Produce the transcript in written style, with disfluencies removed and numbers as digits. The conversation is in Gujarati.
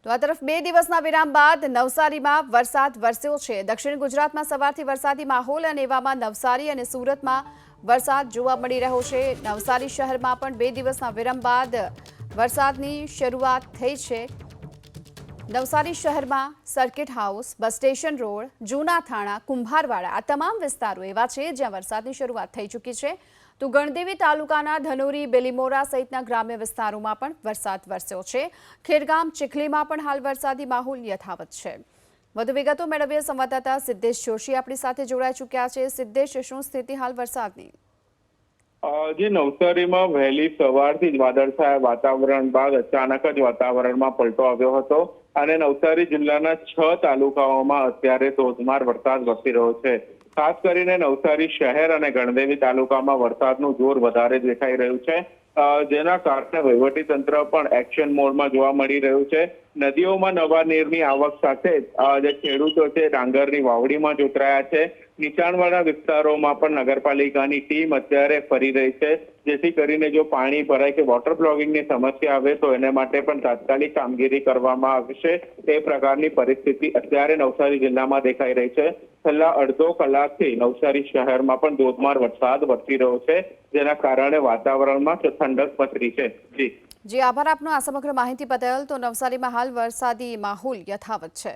તો આ તરફ 2 દિવસના વિરામ બાદ નવસારીમાં વરસાદ વરસ્યો છે। દક્ષિણ ગુજરાતમાં સવારથી વરસાદી માહોલ અને એવામાં નવસારી અને સુરતમાં વરસાદ જોવા મળી રહ્યો છે। નવસારી શહેરમાં પણ 2 દિવસના વિરામ બાદ વરસાદની શરૂઆત થઈ છે। નવસારી શહેરમાં circuit house, bus station road, જૂના થાણા, કુંભારવાડા આ તમામ વિસ્તારો એવા છે જ્યાં વરસાદની શરૂઆત થઈ ચૂકી છે। તો ગણદેવી તાલુકાના ધનોરી, બેલીમોરા સહિતના ગ્રામ્ય વિસ્તારોમાં પણ વરસાદ વરસ્યો છે। ખેરગામ, ચીખલીમાં પણ હાલ વરસાદી માહોલ યથાવત છે। વધુ વિગતો મેળવીએ સંવાદદાતા સિદ્ધેશ જોશી આપણી સાથે જોડાઈ ચૂક્યા છે। સિદ્ધેશ, શું સ્થિતિ હાલ વરસાદની? જે નવસારીમાં વહેલી સવારથી જ વાદળછાયા વાતાવરણ બાદ અચાનક જ વાતાવરણમાં પલટો આવ્યો હતો અને નવસારી જિલ્લાના 6 તાલુકાઓમાં અત્યારે ધોધમાર વરસાદ વરસી રહ્યો છે। ખાસ કરીને નવસારી શહેર અને ગણદેવી તાલુકામાં વરસાદનું જોર વધારે દેખાઈ રહ્યું છે, જેના કારણે વહીવટીતંત્ર પણ એક્શન મોડમાં જોવા મળી રહ્યું છે। નદીઓમાં નવા નીરની આવક સાથે જે ખેડૂતો છે ડાંગરની વાવડીમાં જોતરાયા છે। નીચાણવાળા વિસ્તારોમાં પણ નગરપાલિકાની ટીમ અત્યારે ફરી રહી છે, જેથી કરીને જો પાણી ભરાય કે વોટર બ્લોગિંગની સમસ્યા આવે તો એને માટે પણ તાત્કાલિક કામગીરી કરવામાં આવશે। તે પ્રકારની પરિસ્થિતિ અત્યારે નવસારી જિલ્લામાં દેખાઈ રહી છે। છેલ્લા અડધો કલાકથી નવસારી શહેરમાં પણ ધોધમાર વરસાદ વરસી રહ્યો છે, જેના કારણે વાતાવરણમાં ઠંડક પસરી છે। જી આભાર આપનો આ સમગ્ર માહિતી બદલ। તો નવસારીમાં હાલ વરસાદી માહોલ યથાવત છે।